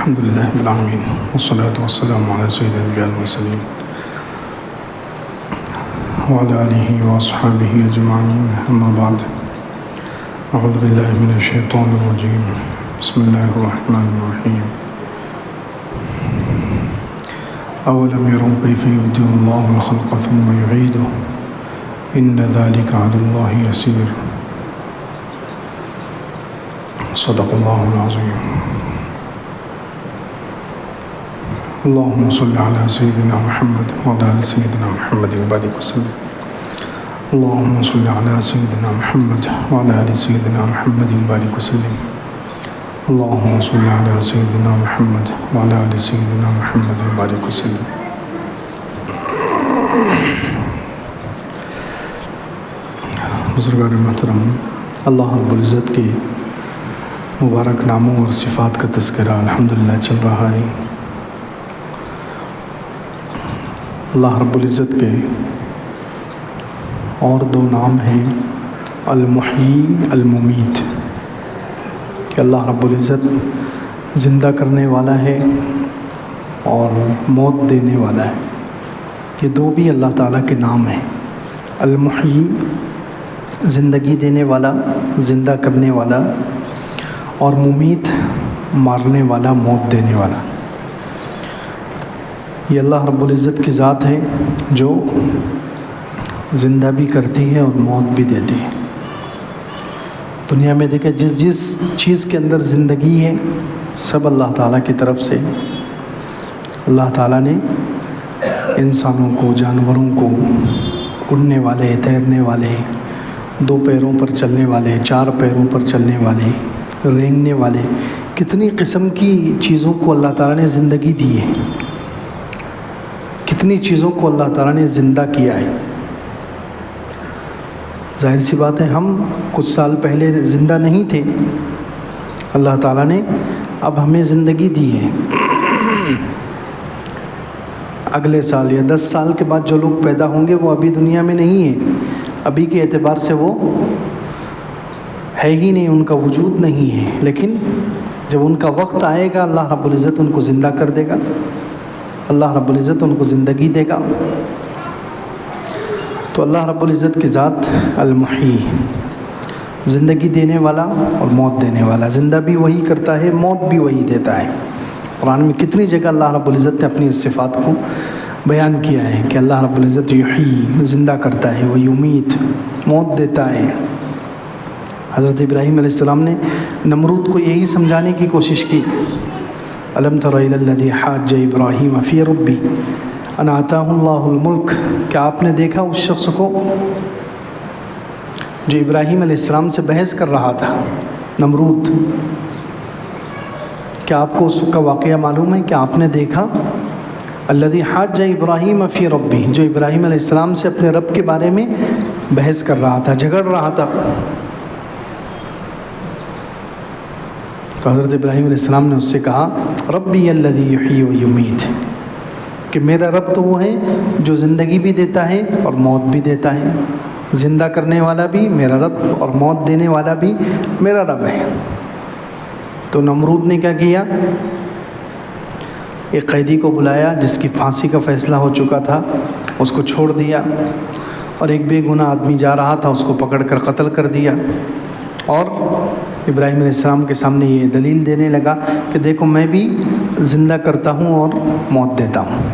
الحمد لله رب العالمين والصلاة والسلام على سيد الأنبياء والمرسلين وعلى آله وأصحابه أجمعين أما بعد أعوذ بالله من الشيطان الرجيم بسم الله الرحمن الرحيم أولم يروا كيف يبدئ الله الخلق ثم يعيده إن ذلك على الله يسير صدق الله العظيم اللهم صل على سيدنا محمد وعلى آل سيدنا محمد وبارك وسلم اللهم صل على سيدنا محمد وعلى آل سيدنا محمد وبارك وسلم اللهم صل على سيدنا محمد وعلى آل سيدنا محمد وبارك وسلم بزرگان محترم، اللہ رب العزت کے مبارک ناموں اور صفات کا تذکرہ الحمدللہ چل رہا ہے۔ اللہ رب العزت کے اور دو نام ہیں المحیی الممیت، کہ اللہ رب العزت زندہ کرنے والا ہے اور موت دینے والا ہے۔ یہ دو بھی اللہ تعالیٰ کے نام ہیں، المحیی زندگی دینے والا، زندہ کرنے والا، اور ممیت مارنے والا، موت دینے والا۔ یہ اللہ رب العزت کی ذات ہے جو زندہ بھی کرتی ہے اور موت بھی دیتی ہے۔ دنیا میں دیکھیں جس چیز کے اندر زندگی ہے سب اللہ تعالیٰ کی طرف سے۔ اللہ تعالیٰ نے انسانوں کو، جانوروں کو، اڑنے والے، تیرنے والے، دو پیروں پر چلنے والے، چار پیروں پر چلنے والے، رینگنے والے، کتنی قسم کی چیزوں کو اللہ تعالیٰ نے زندگی دی ہے، کتنی چیزوں کو اللہ تعالیٰ نے زندہ کیا ہے۔ ظاہر سی بات ہے ہم کچھ سال پہلے زندہ نہیں تھے، اللہ تعالیٰ نے اب ہمیں زندگی دی ہے۔ اگلے سال یا 10 سال کے بعد جو لوگ پیدا ہوں گے وہ ابھی دنیا میں نہیں ہیں، ابھی کے اعتبار سے وہ ہے ہی نہیں، ان کا وجود نہیں ہے، لیکن جب ان کا وقت آئے گا اللہ رب العزت ان کو زندہ کر دے گا، اللہ رب العزت ان کو زندگی دے گا۔ تو اللہ رب العزت کی ذات المحیی، زندگی دینے والا اور موت دینے والا، زندہ بھی وہی کرتا ہے، موت بھی وہی دیتا ہے۔ قرآن میں کتنی جگہ اللہ رب العزت نے اپنی اس صفات کو بیان کیا ہے کہ اللہ رب العزت یحیی، زندہ کرتا ہے، وہ یمیت، موت دیتا ہے۔ حضرت ابراہیم علیہ السلام نے نمرود کو یہی سمجھانے کی کوشش کی، الم تر الی الذی حاج ابراہیم فی ربی ان آتاہ اللہ الملک، کیا آپ نے دیکھا اس شخص کو جو ابراہیم علیہ السلام سے بحث کر رہا تھا، نمرود؟ کیا آپ کو اس کا واقعہ معلوم ہے کہ آپ نے دیکھا الذی حاج ابراہیم فی ربی، جو ابراہیم علیہ السلام سے اپنے رب کے بارے میں بحث کر رہا تھا، جھگڑ رہا تھا؟ تو حضرت ابراہیم علیہ السلام نے اس سے کہا ربی الذی یحیی و یمیت، کہ میرا رب تو وہ ہے جو زندگی بھی دیتا ہے اور موت بھی دیتا ہے، زندہ کرنے والا بھی میرا رب اور موت دینے والا بھی میرا رب ہے۔ تو نمرود نے کیا کیا؟ ایک قیدی کو بلایا جس کی پھانسی کا فیصلہ ہو چکا تھا، اس کو چھوڑ دیا، اور ایک بے گناہ آدمی جا رہا تھا اس کو پکڑ کر قتل کر دیا، اور ابراہیم علیہ السلام کے سامنے یہ دلیل دینے لگا کہ دیکھو میں بھی زندہ کرتا ہوں اور موت دیتا ہوں۔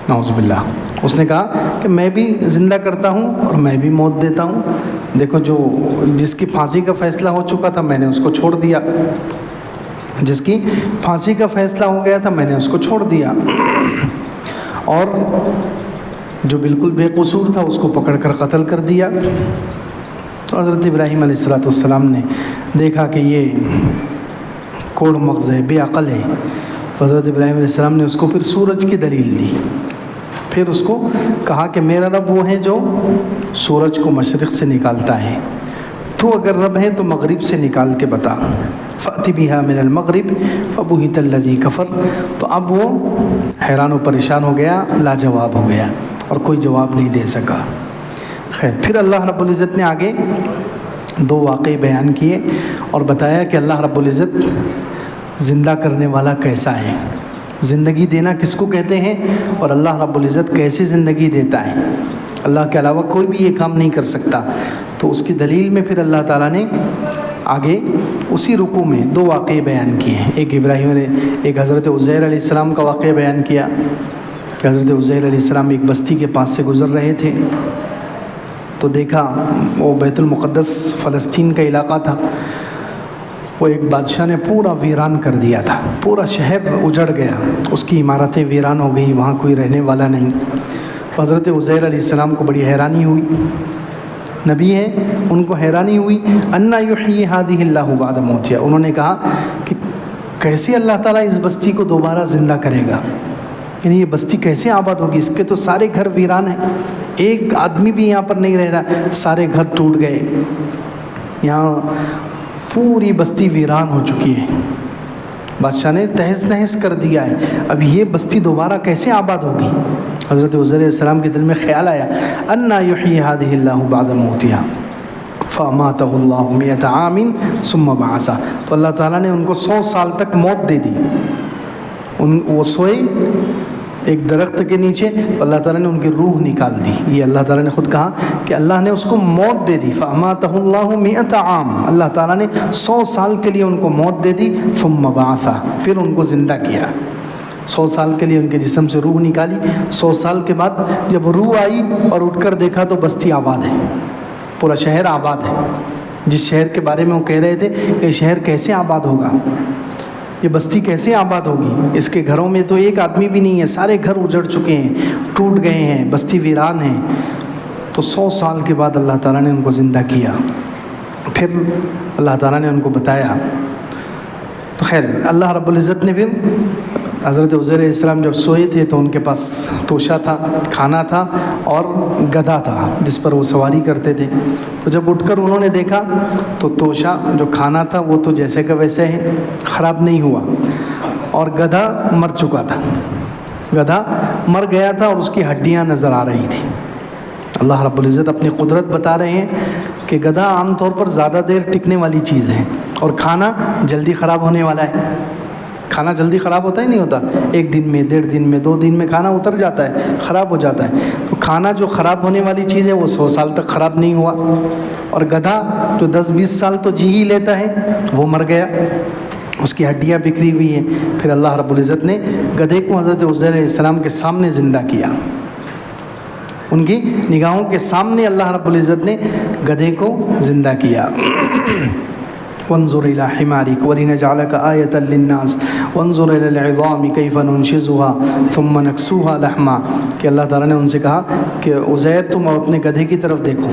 نعوذ باللہ، اس نے کہا کہ میں بھی زندہ کرتا ہوں اور میں بھی موت دیتا ہوں، دیکھو جو جس کی پھانسی کا فیصلہ ہو چکا تھا میں نے اس کو چھوڑ دیا، جس کی پھانسی کا فیصلہ ہو گیا تھا میں نے اس کو چھوڑ دیا، اور جو بالکل بے قصور تھا اس کو پکڑ کر قتل کر دیا۔ تو حضرت ابراہیم علیہ السلام نے دیکھا کہ یہ کوڑ مغز ہے، بے عقل ہے، تو حضرت ابراہیم علیہ السلام نے اس کو پھر سورج کی دلیل دی، پھر اس کو کہا کہ میرا رب وہ ہے جو سورج کو مشرق سے نکالتا ہے، تو اگر رب ہے تو مغرب سے نکال کے بتا، فأتی بہا من المغرب فبہت الذی کفر۔ تو اب وہ حیران و پریشان ہو گیا، لاجواب ہو گیا اور کوئی جواب نہیں دے سکا۔ خیر، پھر اللہ رب العزت نے آگے دو واقعے بیان کیے اور بتایا کہ اللہ رب العزت زندہ کرنے والا کیسا ہے، زندگی دینا کس کو کہتے ہیں، اور اللہ رب العزت کیسے زندگی دیتا ہے۔ اللہ کے علاوہ کوئی بھی یہ کام نہیں کر سکتا۔ تو اس کی دلیل میں پھر اللہ تعالیٰ نے آگے اسی رکوع میں 2 واقعے بیان کیے ہیں۔ ایک حضرت عزیر علیہ السلام کا واقعہ بیان کیا کہ حضرت عزیر علیہ السلام ایک بستی کے پاس سے گزر رہے تھے تو دیکھا وہ بیت المقدس فلسطین کا علاقہ تھا، وہ ایک بادشاہ نے پورا ویران کر دیا تھا، پورا شہر اجڑ گیا، اس کی عمارتیں ویران ہو گئی، وہاں کوئی رہنے والا نہیں۔ حضرت عزیر علیہ السلام کو بڑی حیرانی ہوئی، نبی ہے ان کو حیرانی ہوئی، انا یحیی ہذہ اللہ بعد موتہا، انہوں نے کہا کہ کیسے اللہ تعالیٰ اس بستی کو دوبارہ زندہ کرے گا، یعنی یہ بستی کیسے آباد ہوگی، اس کے تو سارے گھر ویران ہیں، ایک آدمی بھی یہاں پر نہیں رہ رہا، سارے گھر ٹوٹ گئے، یہاں پوری بستی ویران ہو چکی ہے، بادشاہ نے تہس نہس کر دیا ہے، اب یہ بستی دوبارہ کیسے آباد ہوگی۔ حضرت عزیر علیہ السلام کے دل میں خیال آیا، انا یحیی ہذہ اللہ بعد موتہا فاماتہ اللہ 100 عام ثم بعثہ، تو اللہ تعالیٰ نے ان کو 100 سال تک موت دے دی، وہ سوئے ایک درخت کے نیچے، تو اللہ تعالیٰ نے ان کی روح نکال دی، یہ اللہ تعالیٰ نے خود کہا کہ اللہ نے اس کو موت دے دی، فاماتہ اللہ 100 عام، اللہ تعالیٰ نے 100 سال کے لیے ان کو موت دے دی، ثم بعثہ، پھر ان کو زندہ کیا، 100 سال کے لیے ان کے جسم سے روح نکالی، 100 سال کے بعد جب روح آئی اور اٹھ کر دیکھا تو بستی آباد ہے، پورا شہر آباد ہے، جس شہر کے بارے میں وہ کہہ رہے تھے کہ شہر کیسے آباد ہوگا، یہ بستی کیسے آباد ہوگی، اس کے گھروں میں تو ایک آدمی بھی نہیں ہے، سارے گھر اجڑ چکے ہیں، ٹوٹ گئے ہیں، بستی ویران ہے۔ تو 100 سال کے بعد اللہ تعالیٰ نے ان کو زندہ کیا، پھر اللہ تعالیٰ نے ان کو بتایا، تو خیر اللہ رب العزت نے پھر حضرت عزیر علیہ السلام جب سوئے تھے تو ان کے پاس توشہ تھا، کھانا تھا اور گدھا تھا جس پر وہ سواری کرتے تھے، تو جب اٹھ کر انہوں نے دیکھا تو توشہ جو کھانا تھا وہ تو جیسے کا ویسے ہے، خراب نہیں ہوا، اور گدھا مر چکا تھا، گدھا مر گیا تھا اور اس کی ہڈیاں نظر آ رہی تھیں۔ اللہ رب العزت اپنی قدرت بتا رہے ہیں کہ گدھا عام طور پر زیادہ دیر ٹکنے والی چیز ہے اور کھانا جلدی خراب ہونے والا ہے، کھانا جلدی خراب ہوتا ہی نہیں ہوتا، 1 دن میں، 1.5 دن میں، 2 دن میں کھانا اتر جاتا ہے، خراب ہو جاتا ہے، تو کھانا جو خراب ہونے والی چیز ہے وہ 100 سال تک خراب نہیں ہوا، اور گدھا جو 10-20 سال تو جی ہی لیتا ہے وہ مر گیا، اس کی ہڈیاں بکھری ہوئی ہیں۔ پھر اللہ رب العزت نے گدھے کو حضرت عزیر علیہ السلام کے سامنے زندہ کیا، ان کی نگاہوں کے سامنے اللہ رب العزت نے گدھے کو زندہ کیا۔ وانظر الى حمارك ولنجعلك آية للناس وانظر الى العظام كيف ننشزها ثم نكسوها لحما، کہ اللہ تعالیٰ نے ان سے کہا کہ عزیر تم اپنے گدھے کی طرف دیکھو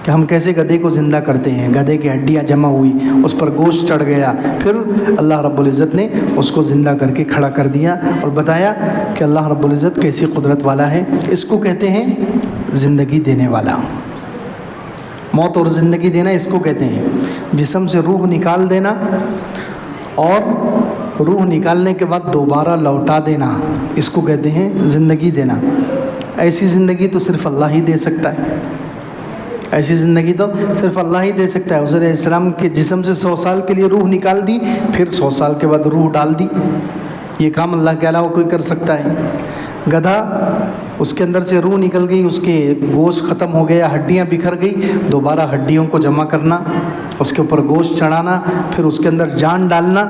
کہ ہم کیسے گدھے کو زندہ کرتے ہیں، گدھے کی ہڈیاں جمع ہوئی، اس پر گوشت چڑھ گیا، پھر اللہ رب العزت نے اس کو زندہ کر کے کھڑا کر دیا اور بتایا کہ اللہ رب العزت کیسی قدرت والا ہے، اس کو کہتے ہیں زندگی دینے والا۔ موت اور زندگی دینا اس کو کہتے ہیں، جسم سے روح نکال دینا اور روح نکالنے کے بعد دوبارہ لوٹا دینا، اس کو کہتے ہیں زندگی دینا۔ ایسی زندگی تو صرف اللہ ہی دے سکتا ہے، ایسی زندگی تو صرف اللہ ہی دے سکتا ہے۔ حضرت علیہ السلام کے جسم سے 100 سال کے لیے روح نکال دی، پھر 100 سال کے بعد روح ڈال دی، یہ کام اللہ کے علاوہ کوئی کر سکتا ہے؟ گدھا اس کے اندر سے روح نکل گئی، اس کے گوشت ختم ہو گیا، ہڈیاں بکھر گئی، دوبارہ ہڈیوں کو جمع کرنا، اس کے اوپر گوشت چڑھانا، پھر اس کے اندر جان ڈالنا،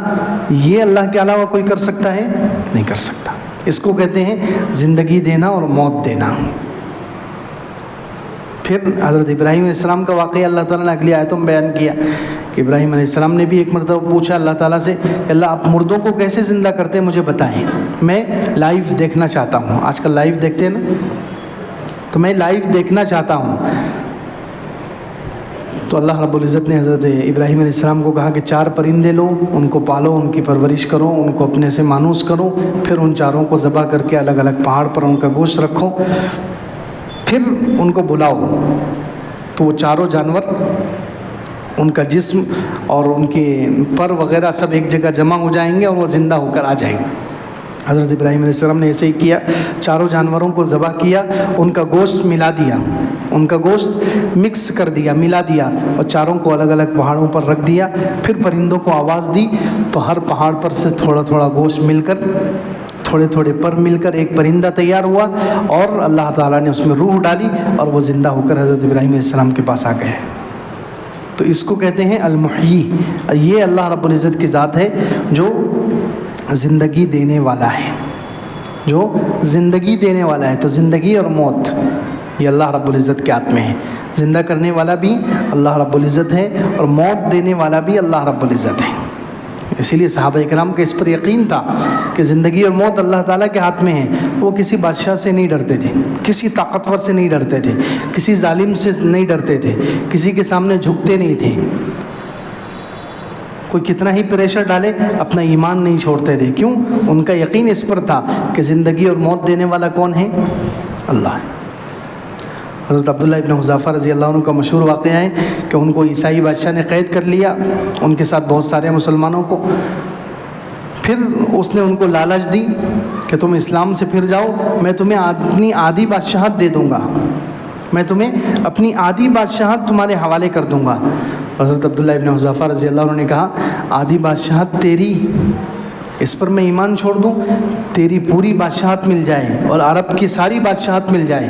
یہ اللہ کے علاوہ کوئی کر سکتا ہے؟ نہیں کر سکتا۔ اس کو کہتے ہیں زندگی دینا اور موت دینا۔ پھر حضرت ابراہیم علیہ السلام کا واقعہ اللہ تعالیٰ نے اگلی آیتوں میں بیان کیا کہ ابراہیم علیہ السلام نے بھی ایک مرتبہ پوچھا اللہ تعالیٰ سے، اللہ آپ مردوں کو کیسے زندہ کرتے ہیں مجھے بتائیں، میں لائیو دیکھنا چاہتا ہوں۔ آج کل لائیو دیکھتے ہیں نا، تو میں لائیو دیکھنا چاہتا ہوں۔ تو اللہ رب العزت نے حضرت ابراہیم علیہ السلام کو کہا کہ 4 پرندے لو، ان کو پالو، ان کی پرورش کرو، ان کو اپنے سے مانوس کرو، پھر ان 4 کو ذبح کر کے الگ الگ پہاڑ پر ان کا گوشت رکھو، پھر ان کو بلاؤ، تو وہ 4 جانور، ان کا جسم اور ان کے پر وغیرہ سب ایک جگہ جمع ہو جائیں گے اور وہ زندہ ہو کر آ جائیں گے۔ حضرت ابراہیم علیہ السلام نے ایسے ہی کیا، 4 جانوروں کو ذبح کیا، ان کا گوشت ملا دیا، ان کا گوشت مکس کر دیا، ملا دیا اور چاروں کو الگ الگ پہاڑوں پر رکھ دیا. پھر پرندوں کو آواز دی تو ہر پہاڑ پر سے تھوڑا تھوڑا گوشت مل کر، تھوڑے تھوڑے پر مل کر ایک پرندہ تیار ہوا اور اللہ تعالیٰ نے اس میں روح ڈالی اور وہ زندہ ہو کر حضرت ابراہیم علیہ السلام کے پاس آ گئے. تو اس کو کہتے ہیں المحیی. یہ اللہ رب العزت کی ذات ہے جو زندگی دینے والا ہے، جو زندگی دینے والا ہے. تو زندگی اور موت یہ اللہ رب العزت کے ہاتھ میں ہے. زندہ کرنے والا بھی اللہ رب العزت ہے اور موت دینے والا بھی اللہ رب العزت ہے. اسی لیے صحابہ اکرام کے اس پر یقین تھا کہ زندگی اور موت اللہ تعالیٰ کے ہاتھ میں ہے. وہ کسی بادشاہ سے نہیں ڈرتے تھے، کسی طاقتور سے نہیں ڈرتے تھے، کسی ظالم سے نہیں ڈرتے تھے، کسی کے سامنے جھکتے نہیں تھے. کوئی کتنا ہی پریشر ڈالے اپنا ایمان نہیں چھوڑتے تھے. کیوں؟ ان کا یقین اس پر تھا کہ زندگی اور موت دینے والا کون ہے؟ اللہ ہے. حضرت عبداللہ ابن حذافہ رضی اللہ عنہ کا مشہور واقعہ ہے کہ ان کو عیسائی بادشاہ نے قید کر لیا، ان کے ساتھ بہت سارے مسلمانوں کو. پھر اس نے ان کو لالچ دی کہ تم اسلام سے پھر جاؤ، میں تمہیں اپنی آدھی بادشاہت دے دوں گا، میں تمہیں اپنی آدھی بادشاہت تمہارے حوالے کر دوں گا. حضرت عبداللہ ابن حذافہ رضی اللہ عنہ نے کہا آدھی بادشاہت تیری، اس پر میں ایمان چھوڑ دوں، تیری پوری بادشاہت مل جائے اور عرب کی ساری بادشاہت مل جائے.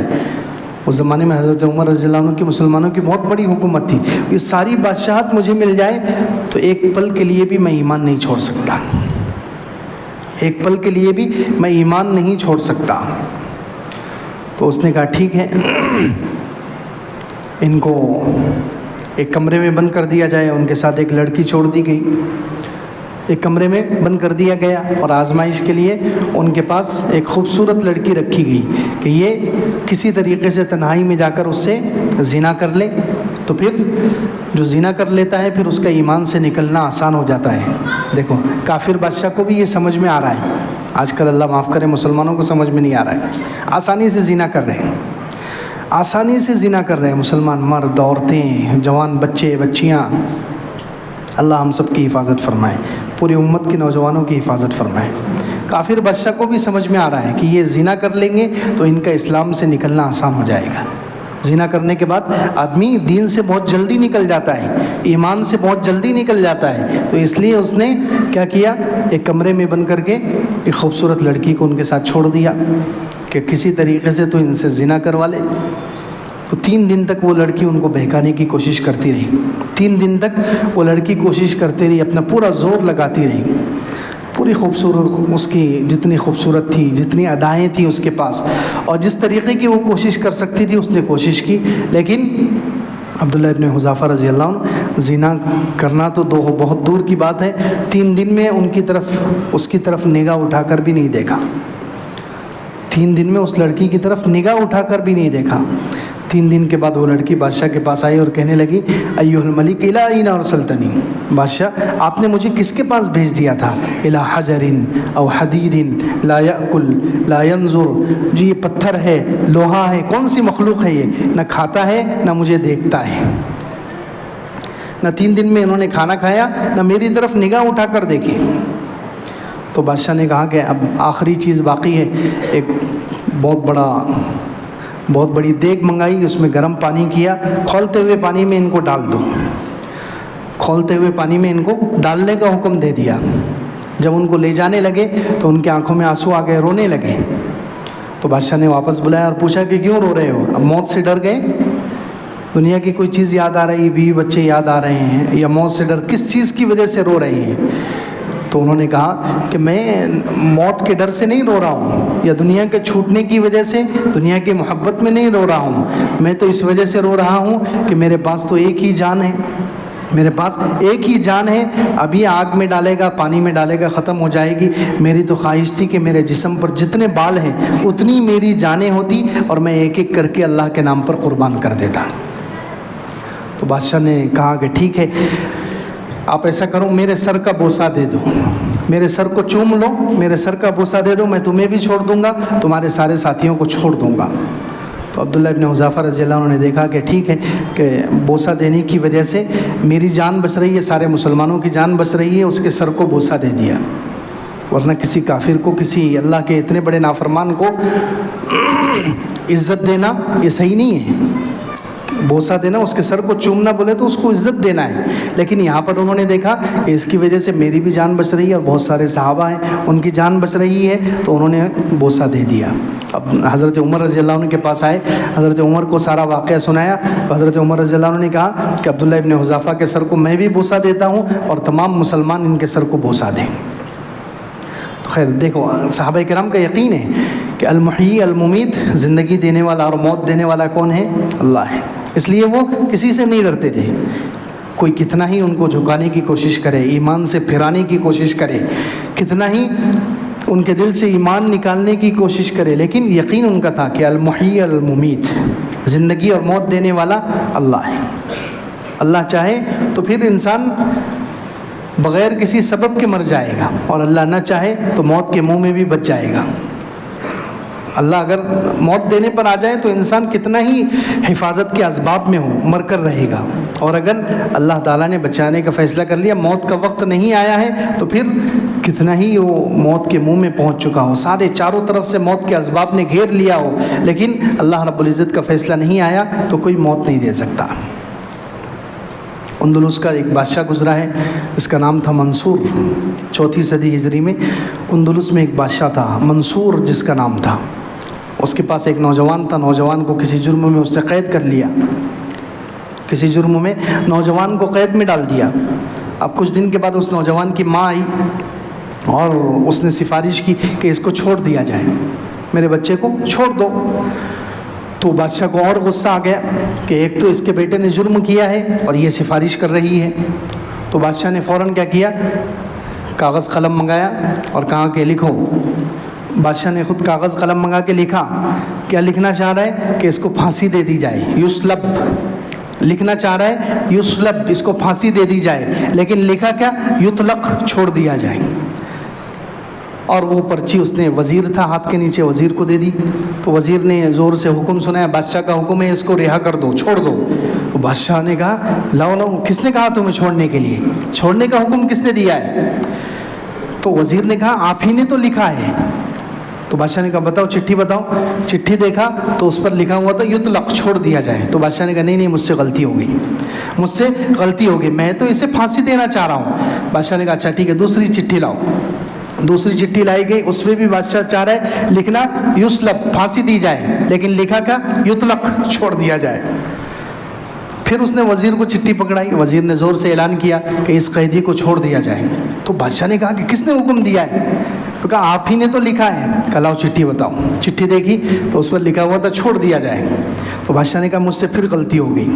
اس زمانے میں حضرت عمر رضی اللہ عنہ کی مسلمانوں کی بہت بڑی حکومت تھی. یہ ساری بادشاہت مجھے مل جائے تو ایک پل کے لیے بھی میں ایمان نہیں چھوڑ سکتا، ایک پل کے لیے بھی میں ایمان نہیں چھوڑ سکتا. تو اس نے کہا ٹھیک ہے، ان کو ایک کمرے میں بند کر دیا جائے. ان کے ساتھ ایک لڑکی چھوڑ دی گئی، ایک کمرے میں بند کر دیا گیا اور آزمائش کے لیے ان کے پاس ایک خوبصورت لڑکی رکھی گئی کہ یہ کسی طریقے سے تنہائی میں جا کر اس سے زنا کر لے. تو پھر جو زنا کر لیتا ہے پھر اس کا ایمان سے نکلنا آسان ہو جاتا ہے. دیکھو کافر بادشاہ کو بھی یہ سمجھ میں آ رہا ہے. آج کل اللہ معاف کرے مسلمانوں کو سمجھ میں نہیں آ رہا ہے. آسانی سے زنا کر رہے ہیں، آسانی سے زنا کر رہے ہیں مسلمان مرد، عورتیں، جوان بچے بچیاں. اللہ ہم سب کی حفاظت فرمائے، پوری امت کے نوجوانوں کی حفاظت فرمائے. کافر بادشاہ کو بھی سمجھ میں آ رہا ہے کہ یہ زنا کر لیں گے تو ان کا اسلام سے نکلنا آسان ہو جائے گا. زنا کرنے کے بعد آدمی دین سے بہت جلدی نکل جاتا ہے، ایمان سے بہت جلدی نکل جاتا ہے. تو اس لیے اس نے کیا کیا، ایک کمرے میں بند کر کے ایک خوبصورت لڑکی کو ان کے ساتھ چھوڑ دیا کہ کسی طریقے سے تو ان سے زنا کروا لے. تو 3 دن تک وہ لڑکی ان کو بہکانے کی کوشش کرتی رہی. 3 دن تک وہ لڑکی کوشش کرتی رہی، اپنا پورا زور لگاتی رہی. پوری خوبصورت، اس کی جتنی خوبصورت تھی، جتنی ادائیں تھیں اس کے پاس، اور جس طریقے کی وہ کوشش کر سکتی تھی اس نے کوشش کی. لیکن عبداللہ ابن حذافہ رضی اللہ عنہ زنا کرنا تو بہت دور کی بات ہے، 3 دن میں اس کی طرف نگاہ اٹھا کر بھی نہیں دیکھا. 3 دن میں اس لڑکی کی طرف نگاہ اٹھا کر بھی نہیں دیکھا. 3 دن کے بعد وہ لڑکی بادشاہ کے پاس آئی اور کہنے لگی ایھا الملک الی این ارسلتنی، بادشاہ آپ نے مجھے کس کے پاس بھیج دیا تھا؟ الی حجر او حدید لا یاکل لا ینظر، جی یہ پتھر ہے، لوہا ہے، کون سی مخلوق ہے یہ، نہ کھاتا ہے نہ مجھے دیکھتا ہے. نہ 3 دن میں انہوں نے کھانا کھایا نہ میری طرف نگاہ اٹھا کر دیکھی. تو بادشاہ نے کہا کہ اب آخری چیز باقی ہے. ایک بہت بڑی دیگ منگائی، اس میں گرم پانی کیا، کھولتے ہوئے پانی میں ان کو ڈال دو. کھولتے ہوئے پانی میں ان کو ڈالنے کا حکم دے دیا. جب ان کو لے جانے لگے تو ان کے آنکھوں میں آنسو آ گئے، رونے لگے. تو بادشاہ نے واپس بلایا اور پوچھا کہ کیوں رو رہے ہو؟ اب موت سے ڈر گئے؟ دنیا کی کوئی چیز یاد آ رہی، بیوی بچے یاد آ رہے ہیں، یا موت سے ڈر؟ کس چیز کی وجہ سے رو رہے ہیں؟ تو انہوں نے کہا کہ میں موت کے ڈر سے نہیں رو رہا ہوں، یا دنیا کے چھوٹنے کی وجہ سے، دنیا کی محبت میں نہیں رو رہا ہوں. میں تو اس وجہ سے رو رہا ہوں کہ میرے پاس تو ایک ہی جان ہے، میرے پاس ایک ہی جان ہے. ابھی آگ میں ڈالے گا، پانی میں ڈالے گا، ختم ہو جائے گی. میری تو خواہش تھی کہ میرے جسم پر جتنے بال ہیں اتنی میری جانیں ہوتی اور میں ایک ایک کر کے اللہ کے نام پر قربان کر دیتا. تو بادشاہ نے کہا کہ ٹھیک ہے، آپ ایسا کرو، میرے سر کا بوسہ دے دو، میرے سر کو چوم لو، میرے سر کا بوسہ دے دو، میں تمہیں بھی چھوڑ دوں گا، تمہارے سارے ساتھیوں کو چھوڑ دوں گا. تو عبداللہ ابن حذافہ رضی اللہ عنہ نے دیکھا کہ ٹھیک ہے کہ بوسہ دینے کی وجہ سے میری جان بچ رہی ہے، سارے مسلمانوں کی جان بچ رہی ہے، اس کے سر کو بوسہ دے دیا. ورنہ کسی کافر کو، کسی اللہ کے اتنے بڑے نافرمان کو عزت دینا یہ صحیح نہیں ہے. بوسہ دینا, اس کے سر کو چومنا بولے تو اس کو عزت دینا ہے, لیکن یہاں پر انہوں نے دیکھا کہ اس کی وجہ سے میری بھی جان بچ رہی ہے اور بہت سارے صحابہ ہیں ان کی جان بچ رہی ہے, تو انہوں نے بوسہ دے دیا. اب حضرت عمر رضی اللہ عنہ کے پاس آئے, حضرت عمر کو سارا واقعہ سنایا, حضرت عمر رضی اللہ عنہ نے کہا کہ عبداللہ ابن حذافہ کے سر کو میں بھی بوسہ دیتا ہوں اور تمام مسلمان ان کے سر کو بوسہ دیں. تو خیر دیکھو صحابہ کرام کا یقین ہے کہ المحیی الممیت, زندگی دینے والا اور موت دینے والا کون ہے؟ اللہ ہے. اس لیے وہ کسی سے نہیں ڈرتے تھے, کوئی کتنا ہی ان کو جھکانے کی کوشش کرے, ایمان سے پھرانے کی کوشش کرے, کتنا ہی ان کے دل سے ایمان نکالنے کی کوشش کرے, لیکن یقین ان کا تھا کہ المحیی الممیت, زندگی اور موت دینے والا اللہ ہے. اللہ چاہے تو پھر انسان بغیر کسی سبب کے مر جائے گا, اور اللہ نہ چاہے تو موت کے منہ میں بھی بچ جائے گا. اللہ اگر موت دینے پر آ جائے تو انسان کتنا ہی حفاظت کے اسباب میں ہو مر کر رہے گا, اور اگر اللہ تعالیٰ نے بچانے کا فیصلہ کر لیا, موت کا وقت نہیں آیا ہے, تو پھر کتنا ہی وہ موت کے منہ میں پہنچ چکا ہو, سارے چاروں طرف سے موت کے اسباب نے گھیر لیا ہو, لیکن اللہ رب العزت کا فیصلہ نہیں آیا تو کوئی موت نہیں دے سکتا. اندلس کا ایک بادشاہ گزرا ہے, اس کا نام تھا منصور. 4 صدی ہجری میں اندلس میں ایک بادشاہ تھا منصور جس کا نام تھا. اس کے پاس ایک نوجوان تھا, نوجوان کو کسی جرم میں اس نے قید کر لیا, کسی جرم میں نوجوان کو قید میں ڈال دیا. اب کچھ دن کے بعد اس نوجوان کی ماں آئی اور اس نے سفارش کی کہ اس کو چھوڑ دیا جائے, میرے بچے کو چھوڑ دو. تو بادشاہ کو اور غصہ آ گیا کہ ایک تو اس کے بیٹے نے جرم کیا ہے اور یہ سفارش کر رہی ہے. تو بادشاہ نے فوراً کیا کیا, کاغذ قلم منگایا اور کہا کہ لکھو. بادشاہ نے خود کاغذ قلم منگا کے لکھا. کیا لکھنا چاہ رہا ہے؟ کہ اس کو پھانسی دے دی جائے, یسلب. لکھنا چاہ رہا ہے یسلب, اس کو پھانسی دے دی جائے, لیکن لکھا کیا؟ یطلق, چھوڑ دیا جائے. اور وہ پرچی اس نے, وزیر تھا ہاتھ کے نیچے, وزیر کو دے دی. تو وزیر نے زور سے حکم سنایا, بادشاہ کا حکم ہے اس کو رہا کر دو, چھوڑ دو. تو بادشاہ نے کہا لاؤ لاؤ, کس نے کہا تمہیں چھوڑنے کے لیے؟ چھوڑنے کا حکم کس نے دیا ہے؟ تو وزیر نے کہا آپ ہی نے تو لکھا ہے. تو بادشاہ نے کہا بتاؤ, چٹھی بتاؤ. چٹھی دیکھا تو اس پر لکھا ہوا تھا یطلق, چھوڑ دیا جائے. تو بادشاہ نے کہا نہیں نہیں, مجھ سے غلطی ہو گئی, مجھ سے غلطی ہو گئی, میں تو اسے پھانسی دینا چاہ رہا ہوں. بادشاہ نے کہا اچھا ٹھیک ہے, دوسری چٹھی لاؤ. دوسری چٹھی لائی گئی, اس میں بھی بادشاہ چاہ رہا ہے لکھنا یسلب, پھانسی دی جائے, لیکن لکھا کیا؟ یطلق, چھوڑ دیا جائے. پھر اس نے وزیر کو چٹھی پکڑائی, وزیر نے زور سے اعلان کیا کہ اس قیدی کو چھوڑ دیا جائے. تو بادشاہ نے کہا کہ کس نے حکم دیا ہے؟ تو کہا آپ ہی نے تو لکھا ہے. کہا لاؤ چٹھی بتاؤ. چٹھی دیکھی تو اس پر لکھا ہوا تھا چھوڑ دیا جائے. تو بادشاہ نے کہا مجھ سے پھر غلطی ہو گئی,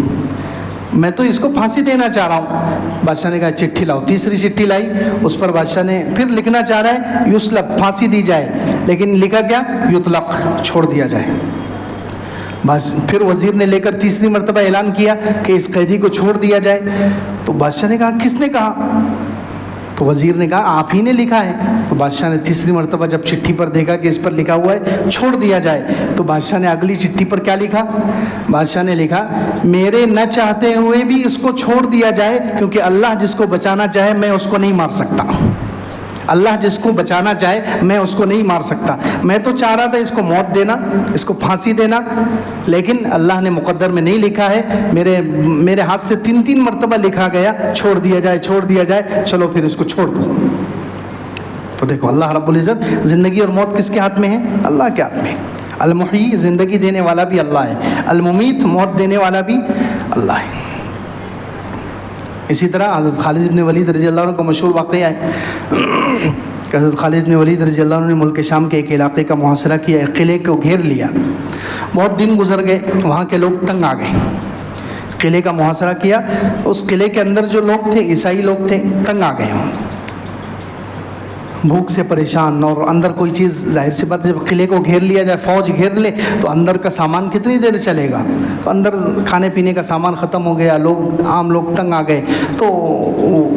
میں تو اس کو پھانسی دینا چاہ رہا ہوں. بادشاہ نے کہا چٹھی لاؤ. تیسری چٹھی لائی, اس پر بادشاہ نے پھر لکھنا چاہ رہا ہے یسلب, پھانسی دی جائے, لیکن لکھا کیا؟ یطلق, چھوڑ دیا جائے. بس پھر وزیر نے لے کر تیسری مرتبہ اعلان کیا کہ اس قیدی کو چھوڑ دیا جائے. تو بادشاہ نے کہا کس نے کہا؟ تو وزیر نے کہا آپ ہی نے لکھا ہے. تو بادشاہ نے تیسری مرتبہ جب چٹھی پر دیکھا کہ اس پر لکھا ہوا ہے چھوڑ دیا جائے, تو بادشاہ نے اگلی چٹھی پر کیا لکھا؟ بادشاہ نے لکھا میرے نہ چاہتے ہوئے بھی اس کو چھوڑ دیا جائے, کیونکہ اللہ جس کو بچانا چاہے میں اس کو نہیں مار سکتا. اللہ جس کو بچانا چاہے میں اس کو نہیں مار سکتا. میں تو چاہ رہا تھا اس کو موت دینا, اس کو پھانسی دینا, لیکن اللہ نے مقدر میں نہیں لکھا ہے. میرے ہاتھ سے 3 مرتبہ لکھا گیا چھوڑ دیا جائے, چھوڑ دیا جائے, چلو پھر اس کو چھوڑ دو. تو دیکھو اللہ رب العزت, زندگی اور موت کس کے ہاتھ میں ہے؟ اللہ کے ہاتھ میں. المحیی, زندگی دینے والا بھی اللہ ہے, الممیت, موت دینے والا بھی اللہ ہے. اسی طرح حضرت خالد بن ولید رضی اللہ عنہ کا مشہور واقعہ ہے کہ حضرت خالد بن ولید رضی اللہ عنہ نے ملک شام کے ایک علاقے کا محاصرہ کیا, ایک قلعے کو گھیر لیا. بہت دن گزر گئے, وہاں کے لوگ تنگ آ گئے. قلعے کا محاصرہ کیا, اس قلعے کے اندر جو لوگ تھے, عیسائی لوگ تھے, تنگ آ گئے, بھوک سے پریشان, اور اندر کوئی چیز, ظاہر سی بات جب قلعے کو گھیر لیا جائے, فوج گھیر لے, تو اندر کا سامان کتنی دیر چلے گا؟ تو اندر کھانے پینے کا سامان ختم ہو گیا, عام لوگ تنگ آ گئے. تو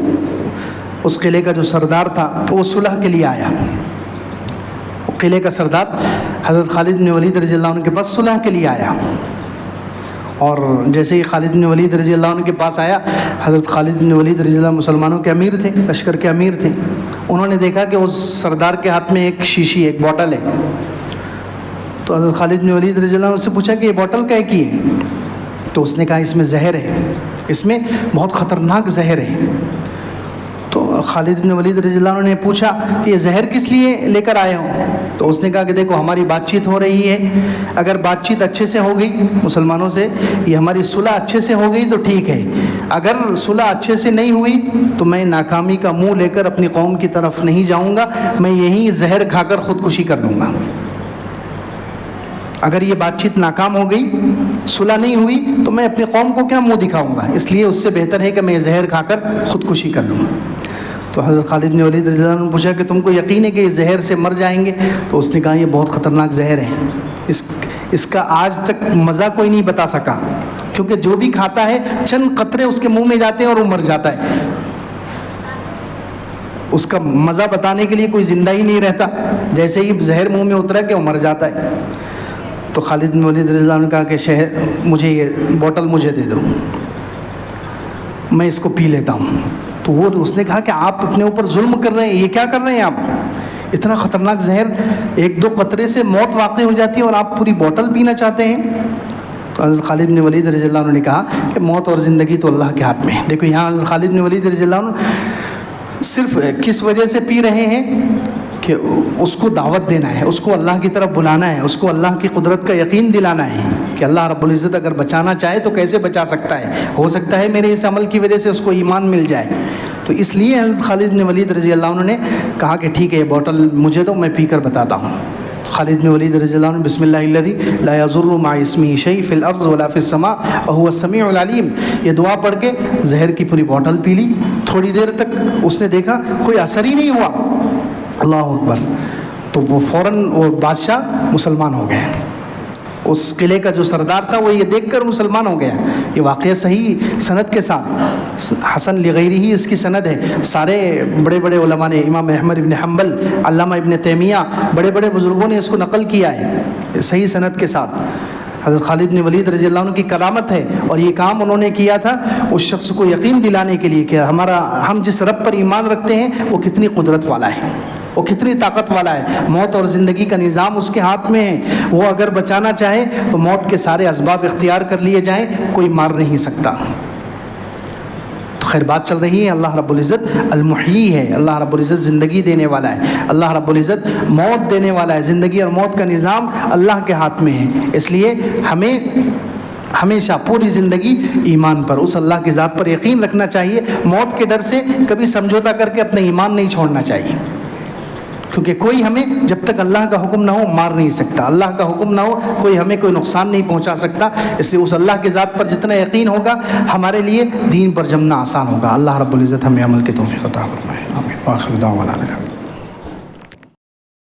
اس قلعے کا جو سردار تھا تو وہ صلح کے لیے آیا. قلعے کا سردار حضرت خالد بن ولید رضی اللہ عنہ کے پاس صلح کے لیے آیا, اور جیسے ہی خالد بن ولید رضی اللہ عنہ کے پاس آیا, حضرت خالد بن ولید رضی اللہ عنہ مسلمانوں کے امیر تھے, لشکر کے امیر تھے. انہوں نے دیکھا کہ اس سردار کے ہاتھ میں ایک شیشی, ایک بوٹل ہے. تو حضرت خالد بن ولید رضی اللہ عنہ سے پوچھا کہ یہ بوٹل کیا کی ہے؟ تو اس نے کہا اس میں زہر ہے، اس میں بہت خطرناک زہر ہے۔ تو خالد بن ولید رضی اللہ عنہ نے پوچھا کہ یہ زہر کس لیے لے کر آئے ہو؟ تو اس نے کہا کہ دیکھو ہماری بات چیت ہو رہی ہے، اگر بات چیت اچھے سے ہو گئی مسلمانوں سے، یہ ہماری صلح اچھے سے ہو گئی تو ٹھیک ہے، اگر صلح اچھے سے نہیں ہوئی تو میں ناکامی کا منہ لے کر اپنی قوم کی طرف نہیں جاؤں گا، میں یہیں زہر کھا کر خودکشی کر لوں گا۔ اگر یہ بات چیت ناکام ہو گئی، صلح نہیں ہوئی، تو میں اپنی قوم کو کیا منہ دکھاؤں گا، اس لیے اس سے بہتر ہے کہ میں زہر کھا کر خودکشی کر لوں۔ تو حضرت خالد بن ولید رضی اللہ عنہ نے پوچھا کہ تم کو یقین ہے کہ یہ زہر سے مر جائیں گے؟ تو اس نے کہا یہ بہت خطرناک زہر ہے، اس کا آج تک مزہ کوئی نہیں بتا سکا، کیونکہ جو بھی کھاتا ہے چند قطرے اس کے منہ میں جاتے ہیں اور وہ مر جاتا ہے، اس کا مزہ بتانے کے لیے کوئی زندہ ہی نہیں رہتا، جیسے ہی زہر منہ میں اترا کہ وہ مر جاتا ہے۔ تو خالد بن ولید رضی اللہ عنہ نے کہا کہ مجھے یہ بوٹل مجھے دے دو، میں اس کو پی لیتا ہوں۔ تو وہ اس نے کہا کہ آپ اپنے اوپر ظلم کر رہے ہیں، یہ کیا کر رہے ہیں آپ؟ اتنا خطرناک زہر، ایک دو قطرے سے موت واقع ہو جاتی ہے اور آپ پوری بوٹل پینا چاہتے ہیں؟ تو حضرت خالد بن ولید رضی اللہ عنہ نے کہا کہ موت اور زندگی تو اللہ کے ہاتھ میں ہے۔ دیکھو یہاں حضرت خالد بن ولید رضی اللہ عنہ صرف کس وجہ سے پی رہے ہیں کہ اس کو دعوت دینا ہے، اس کو اللہ کی طرف بلانا ہے، اس کو اللہ کی قدرت کا یقین دلانا ہے کہ اللہ رب العزت اگر بچانا چاہے تو کیسے بچا سکتا ہے، ہو سکتا ہے میرے اس عمل کی وجہ سے اس کو ایمان مل جائے۔ تو اس لیے حضرت خالد بن ولید رضی اللہ عنہ نے کہا کہ ٹھیک ہے یہ بوٹل مجھے دو، میں پی کر بتاتا ہوں۔ خالد بن ولید رضی اللہ عنہ بسم اللہ الذی لا یضر مع اسمہ شیء فی الارض ولا فی السماء وهو السمیع العلیم، یہ دعا پڑھ کے زہر کی پوری بوٹل پی لی۔ تھوڑی دیر تک اس نے دیکھا کوئی اثر ہی نہیں ہوا، اللہ اکبر، تو وہ فوراً وہ بادشاہ مسلمان ہو گئے، اس قلعے کا جو سردار تھا وہ یہ دیکھ کر مسلمان ہو گیا۔ یہ واقعہ صحیح سند کے ساتھ، حسن لغیری ہی اس کی سند ہے، سارے بڑے بڑے علماء نے، امام احمد ابن حنبل، علامہ ابن تیمیہ، بڑے بڑے بزرگوں نے اس کو نقل کیا ہے صحیح سند کے ساتھ۔ حضرت خالد بن ولید رضی اللہ عنہ کی کرامت ہے، اور یہ کام انہوں نے کیا تھا اس شخص کو یقین دلانے کے لیے کہ ہم جس رب پر ایمان رکھتے ہیں وہ کتنی قدرت والا ہے، وہ کتنی طاقت والا ہے، موت اور زندگی کا نظام اس کے ہاتھ میں ہے، وہ اگر بچانا چاہے تو موت کے سارے اسباب اختیار کر لیے جائیں، کوئی مار نہیں سکتا۔ تو خیر بات چل رہی ہے، اللہ رب العزت المحیی ہے، اللہ رب العزت زندگی دینے والا ہے، اللہ رب العزت موت دینے والا ہے، زندگی اور موت کا نظام اللہ کے ہاتھ میں ہے۔ اس لیے ہمیں ہمیشہ پوری زندگی ایمان پر، اس اللہ کی ذات پر یقین رکھنا چاہیے، موت کے ڈر سے کبھی سمجھوتا کر کے اپنا ایمان نہیں چھوڑنا چاہیے، کیونکہ کوئی ہمیں جب تک اللہ کا حکم نہ ہو مار نہیں سکتا، اللہ کا حکم نہ ہو کوئی ہمیں کوئی نقصان نہیں پہنچا سکتا۔ اس لیے اس اللہ کی ذات پر جتنا یقین ہوگا ہمارے لیے دین پر جمنا آسان ہوگا۔ اللہ رب العزت ہمیں عمل کی توفیق عطا فرمائے، آمین۔ وآخر دعوانا